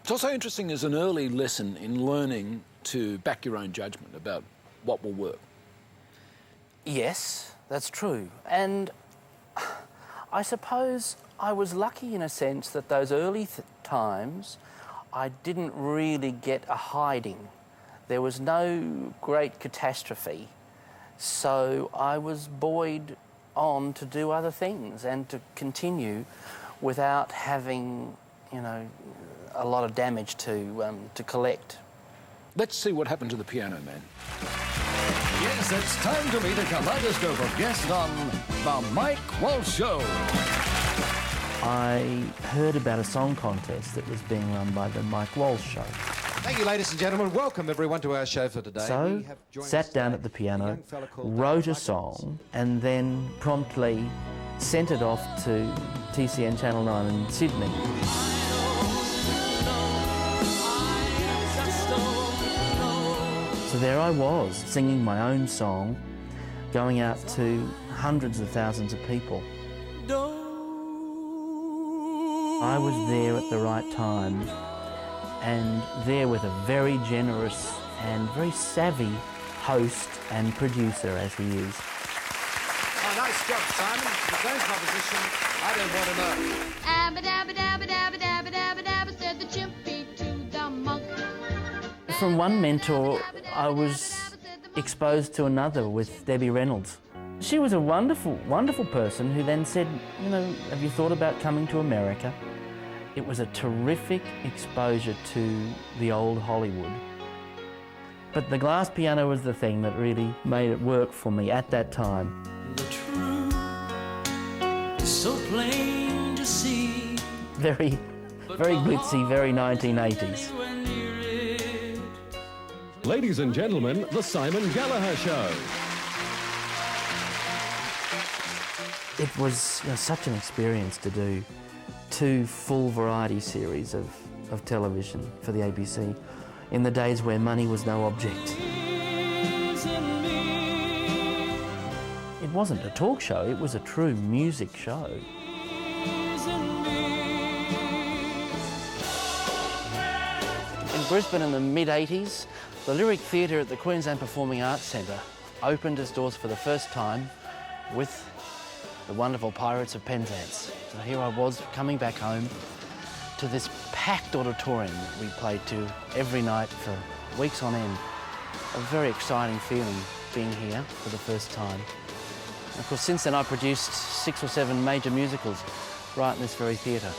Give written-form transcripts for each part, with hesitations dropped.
It's also interesting as an early lesson in learning to back your own judgment about what will work. Yes, that's true. And I suppose I was lucky in a sense that those early times I didn't really get a hiding. There was no great catastrophe. So I was buoyed on to do other things and to continue without having, you know, a lot of damage to collect. Let's see what happened to the Piano Man. Yes, it's time to meet a kaleidoscope of guests on The Mike Walsh Show. I heard about a song contest that was being run by The Mike Walsh Show. Thank you, ladies and gentlemen. Welcome, everyone, to our show for today. So, sat down at the piano, wrote a song, and then promptly sent it off to TCN Channel 9 in Sydney. So there I was, singing my own song, going out to hundreds of thousands of people. I was there at the right time, and there with a very generous and very savvy host and producer, as he is. Oh, nice job, Simon. His own composition, I don't want to know. Abba dabba dabba dabba dabba dabba dabba, said the chimpy to the monk. From one mentor, I was exposed to another with Debbie Reynolds. She was a wonderful, wonderful person who then said, you know, have you thought about coming to America? It was a terrific exposure to the old Hollywood. But the glass piano was the thing that really made it work for me at that time. The truth is so plain to see. Very glitzy, very 1980s. Ladies and gentlemen, the Simon Gallaher Show. It was, you know, such an experience to do 2 full variety series of television for the ABC in the days where money was no object. It wasn't a talk show, it was a true music show. In Brisbane in the mid-80s, the Lyric Theatre at the Queensland Performing Arts Centre opened its doors for the first time with the wonderful Pirates of Penzance. So here I was coming back home to this packed auditorium that we played to every night for weeks on end. A very exciting feeling being here for the first time. And of course, since then I produced 6 or 7 major musicals right in this very theatre.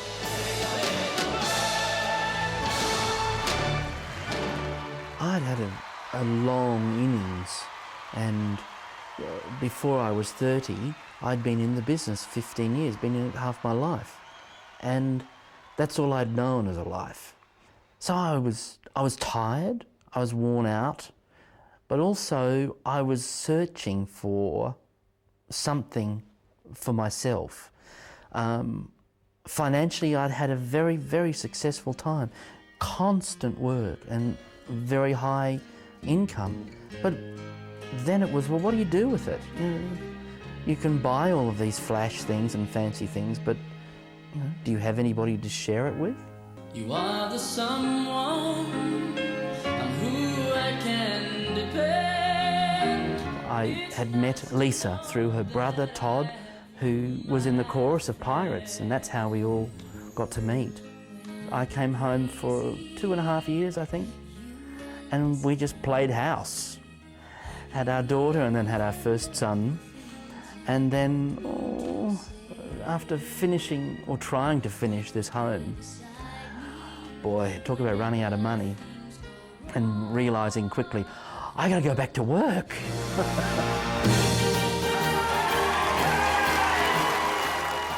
I'd had a long innings, and before I was 30, I'd been in the business 15 years, been in it half my life. And that's all I'd known as a life. So I was tired, I was worn out, but also I was searching for something for myself. Financially, I'd had a very, very successful time. Constant work and very high income. But then it was, well, what do you do with it? You can buy all of these flash things and fancy things, but do you have anybody to share it with? You are the someone on who I can depend. I had met Lisa through her brother Todd, who was in the chorus of Pirates, and that's how we all got to meet. I came home for 2.5 years, I think, and we just played house. Had our daughter and then had our first son. And then, after finishing, or trying to finish this home, boy, talk about running out of money and realising quickly, I gotta go back to work.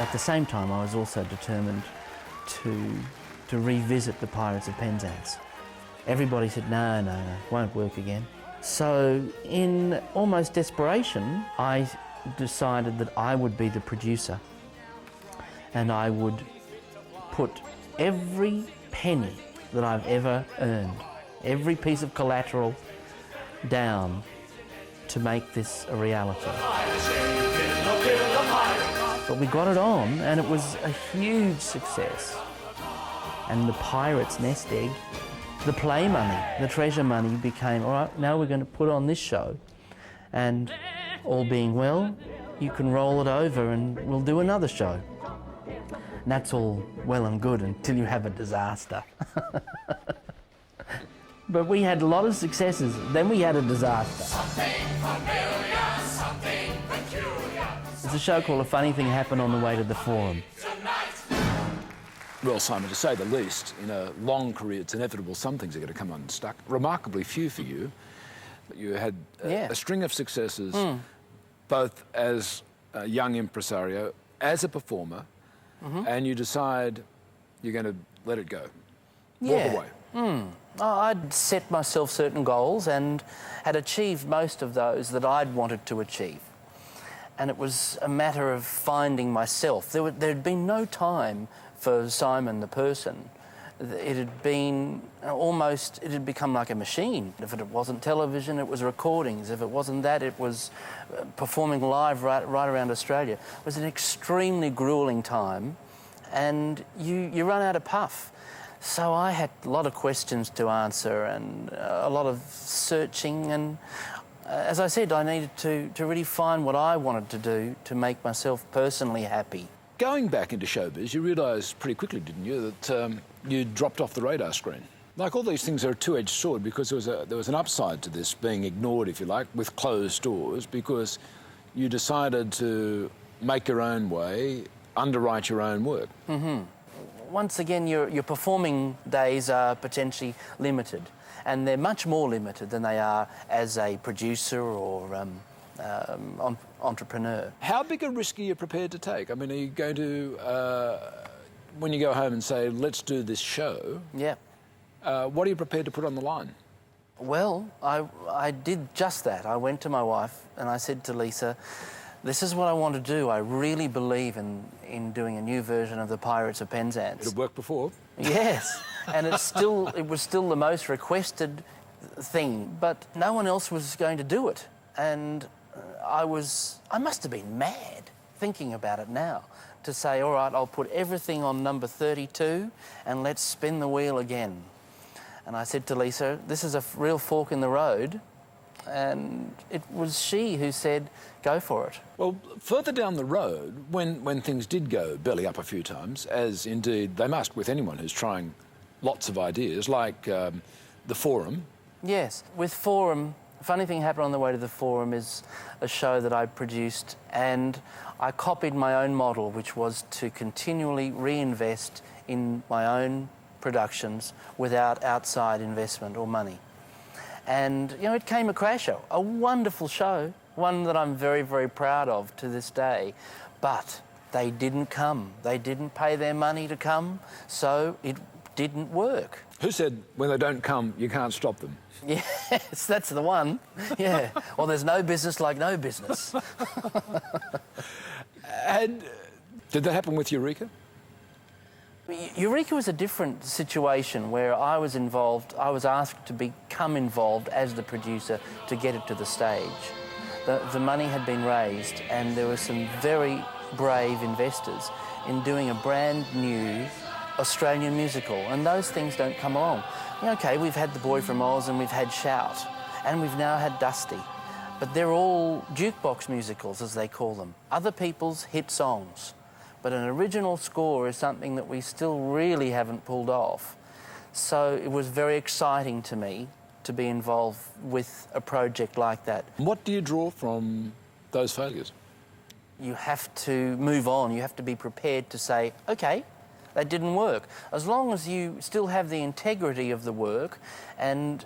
At the same time, I was also determined to revisit the Pirates of Penzance. Everybody said, no, won't work again. So, in almost desperation, I decided that I would be the producer, and I would put every penny that I've ever earned, every piece of collateral down to make this a reality. But we got it on, and it was a huge success. And the pirate's nest egg, the play money, the treasure money became, all right, now we're going to put on this show. And all being well, you can roll it over and we'll do another show. And that's all well and good until you have a disaster. But we had a lot of successes, then we had a disaster. Something familiar, something peculiar. There's a show called A Funny Thing Happened on the Way to the Forum. Well, Simon, to say the least, in a long career, it's inevitable some things are going to come unstuck. Remarkably few for you. But you had a string of successes, both as a young impresario, as a performer, and you decide you're going to let it go. Walk away. I'd set myself certain goals and had achieved most of those that I'd wanted to achieve. And it was a matter of finding myself. There'd been no time for Simon the person. It had been almost, it had become like a machine. If it wasn't television, it was recordings. If it wasn't that, it was performing live right around Australia. It was an extremely gruelling time, and you run out of puff. So I had a lot of questions to answer and a lot of searching, and as I said, I needed to really find what I wanted to do to make myself personally happy. Going back into showbiz, you realised pretty quickly, didn't you, that you dropped off the radar screen. Like all these things are a two-edged sword, because there was an upside to this being ignored, if you like, with closed doors, because you decided to make your own way, underwrite your own work. Once again, your performing days are potentially limited, and they're much more limited than they are as a producer or entrepreneur. How big a risk are you prepared to take? I mean, are you going to, when you go home and say, let's do this show, what are you prepared to put on the line? Well, I did just that. I went to my wife and I said to Lisa, this is what I want to do. I really believe in doing a new version of the Pirates of Penzance. It had worked before. Yes, and it was still the most requested thing, but no one else was going to do it. And I must have been mad thinking about it now, to say, all right, I'll put everything on number 32 and let's spin the wheel again. And I said to Lisa, this is a real fork in the road. And it was she who said, go for it. Well, further down the road, when things did go belly up a few times, as indeed they must with anyone who's trying lots of ideas, like the Forum. Yes, with Forum, Funny Thing Happened on the Way to the Forum is a show that I produced, and I copied my own model, which was to continually reinvest in my own productions without outside investment or money. And, you know, it came a crasher, a wonderful show, one that I'm very, very proud of to this day. But they didn't come. They didn't pay their money to come, so it didn't work. Who said when they don't come, you can't stop them? Yes, that's the one. Yeah. Well, there's no business like no business. And did that happen with Eureka? Eureka was a different situation where I was involved. I was asked to become involved as the producer to get it to the stage. The money had been raised, and there were some very brave investors in doing a brand new Australian musical, and those things don't come along. Okay, we've had The Boy from Oz and we've had Shout, and we've now had Dusty, but they're all jukebox musicals, as they call them, other people's hit songs. But an original score is something that we still really haven't pulled off. So it was very exciting to me to be involved with a project like that. What do you draw from those failures? You have to move on. You have to be prepared to say, okay, that didn't work. As long as you still have the integrity of the work and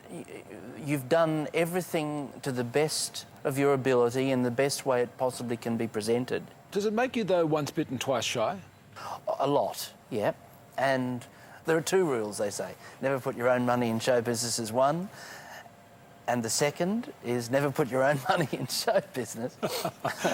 you've done everything to the best of your ability in the best way it possibly can be presented. Does it make you, though, once bitten, twice shy? A lot, yeah. And there are two rules, they say. Never put your own money in show business is one, and the second is never put your own money in show business.